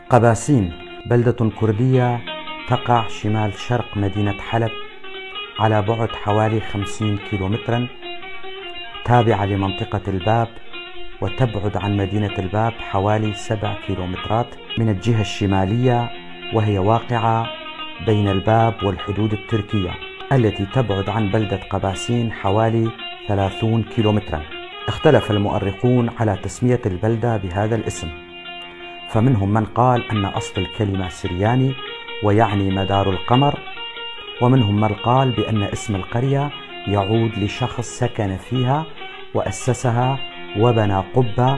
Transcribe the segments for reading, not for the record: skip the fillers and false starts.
قباسين بلدة كردية تقع شمال شرق مدينة حلب على بعد حوالي 50 كيلومترا، تابعة لمنطقة الباب، وتبعد عن مدينة الباب حوالي 7 كيلومترات من الجهة الشمالية، وهي واقعة بين الباب والحدود التركية التي تبعد عن بلدة قباسين حوالي 30 كيلومترا. اختلف المؤرخون على تسمية البلدة بهذا الاسم، فمنهم من قال أن أصل الكلمة سرياني ويعني مدار القمر، ومنهم من قال بأن اسم القرية يعود لشخص سكن فيها وأسسها وبنى قبة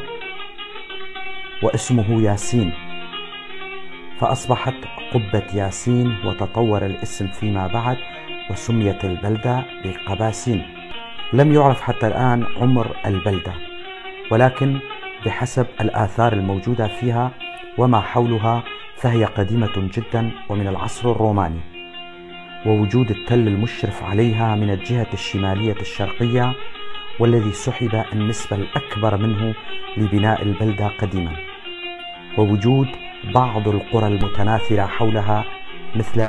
واسمه ياسين، فأصبحت قبة ياسين، وتطور الاسم فيما بعد وسميت البلدة بقباسين. لم يعرف حتى الآن عمر البلدة، ولكن بحسب الآثار الموجودة فيها وما حولها فهي قديمة جدا ومن العصر الروماني، ووجود التل المشرف عليها من الجهة الشمالية الشرقية والذي سحب النسبة الأكبر منه لبناء البلدة قديما، ووجود بعض القرى المتناثرة حولها مثل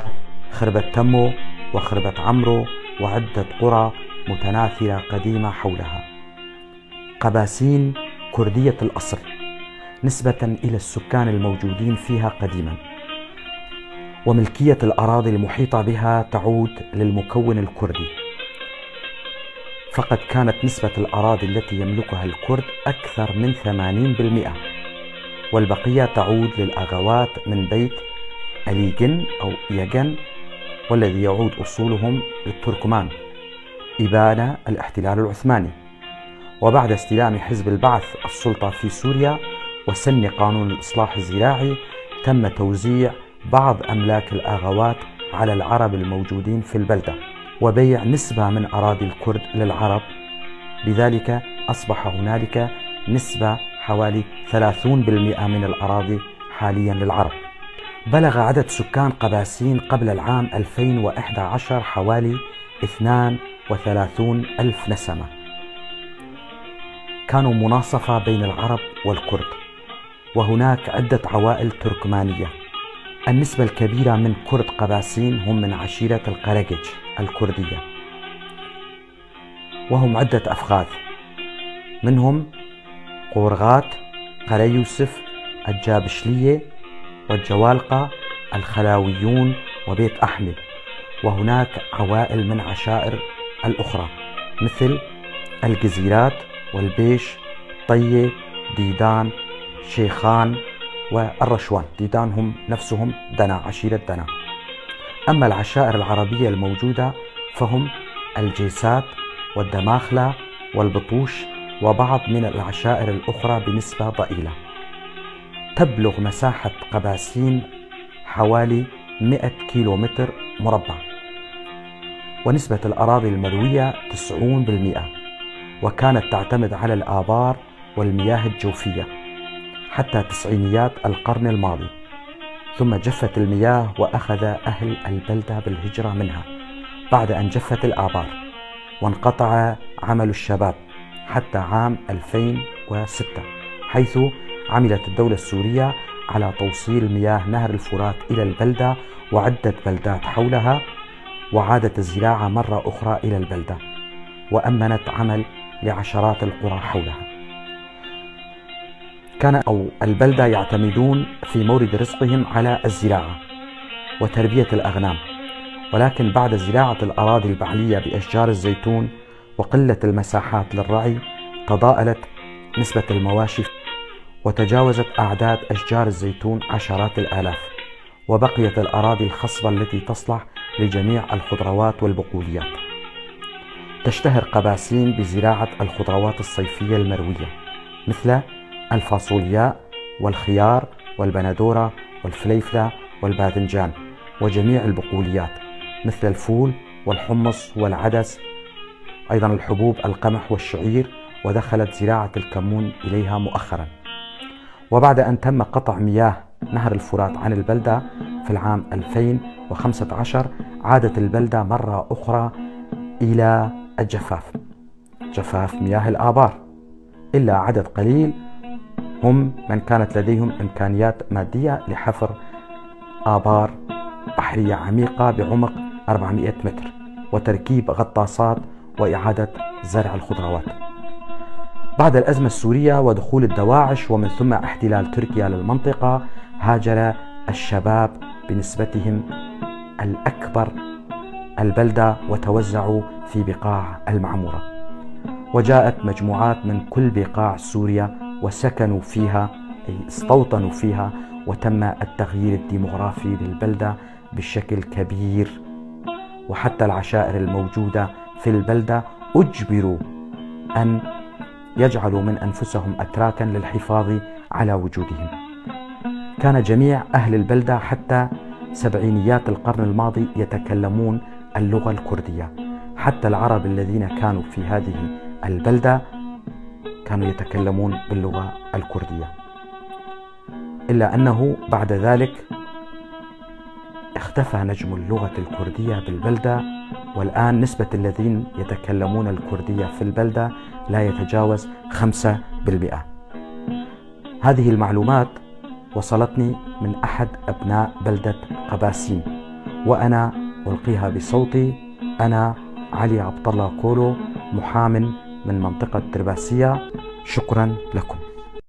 خربة تمو وخربة عمرو وعدة قرى متناثرة قديمة حولها. قباسين كردية الأصل نسبة إلى السكان الموجودين فيها قديما، وملكية الأراضي المحيطة بها تعود للمكون الكردي، فقد كانت نسبة الأراضي التي يملكها الكرد أكثر من 80%، والبقية تعود للأغوات من بيت أليجن أو إيجن، والذي يعود أصولهم للتركمان إبان الاحتلال العثماني. وبعد استلام حزب البعث السلطة في سوريا وسن قانون الإصلاح الزراعي، تم توزيع بعض أملاك الآغوات على العرب الموجودين في البلدة وبيع نسبة من أراضي الكرد للعرب، بذلك أصبح هنالك نسبة حوالي 30% من الأراضي حاليا للعرب. بلغ عدد سكان قباسين قبل العام 2011 حوالي 32 ألف نسمة، كانوا مناصفة بين العرب والكرد، وهناك عدة عوائل تركمانية. النسبة الكبيرة من كرد قباسين هم من عشيرة القرقج الكردية، وهم عدة أفخاذ، منهم قورغات، قرى يوسف، الجابشلية والجوالقة، الخلاويون وبيت أحمد. وهناك عوائل من عشائر الأخرى مثل الجزيرات والبيش، طية، ديدان، شيخان والرشوان. ديدان هم نفسهم دنا، عشيرة دنا. أما العشائر العربية الموجودة فهم الجيسات والدماخلة والبطوش وبعض من العشائر الأخرى بنسبة ضئيلة. تبلغ مساحة قباسين حوالي 100 كيلومتر مربع، ونسبة الأراضي المروية 90%، وكانت تعتمد على الآبار والمياه الجوفية حتى تسعينيات القرن الماضي، ثم جفت المياه وأخذ أهل البلدة بالهجرة منها بعد أن جفت الآبار، وانقطع عمل الشباب حتى عام 2006، حيث عملت الدولة السورية على توصيل مياه نهر الفرات إلى البلدة وعدة بلدات حولها، وعادت الزراعة مرة أخرى إلى البلدة، وأمنت عمل لعشرات القرى حولها. كان البلدة يعتمدون في مورد رزقهم على الزراعة وتربية الأغنام، ولكن بعد زراعة الأراضي البعلية بأشجار الزيتون وقلة المساحات للرعي تضاءلت نسبة المواشي، وتجاوزت أعداد أشجار الزيتون عشرات الآلاف، وبقيت الأراضي الخصبة التي تصلح لجميع الخضروات والبقوليات. تشتهر قباسين بزراعة الخضروات الصيفية المروية مثل الفاصولياء والخيار والبندورة والفليفلة والباذنجان، وجميع البقوليات مثل الفول والحمص والعدس، أيضا الحبوب القمح والشعير، ودخلت زراعة الكمون إليها مؤخرا. وبعد أن تم قطع مياه نهر الفرات عن البلدة في العام 2015 عادت البلدة مرة أخرى إلى الجفاف، جفاف مياه الآبار، إلا عدد قليل هم من كانت لديهم إمكانيات مادية لحفر آبار بحرية عميقة بعمق 400 متر وتركيب غطاسات وإعادة زرع الخضروات. بعد الأزمة السورية ودخول الدواعش ومن ثم احتلال تركيا للمنطقة، هاجر الشباب بنسبتهم الأكبر البلدة وتوزعوا في بقاع المعمورة، وجاءت مجموعات من كل بقاع سوريا وسكنوا فيها، أي استوطنوا فيها، وتم التغيير الديمغرافي للبلدة بشكل كبير، وحتى العشائر الموجودة في البلدة أجبروا أن يجعلوا من أنفسهم أتراكا للحفاظ على وجودهم. كان جميع أهل البلدة حتى سبعينيات القرن الماضي يتكلمون اللغة الكردية، حتى العرب الذين كانوا في هذه البلدة كانوا يتكلمون باللغة الكردية، إلا أنه بعد ذلك اختفى نجم اللغة الكردية بالبلدة، والآن نسبة الذين يتكلمون الكردية في البلدة لا يتجاوز 5%. هذه المعلومات وصلتني من أحد أبناء بلدة قباسين، وأنا ألقيها بصوتي. أنا علي عبد الله كولو، محام من منطقة ترباسية. شكرا لكم.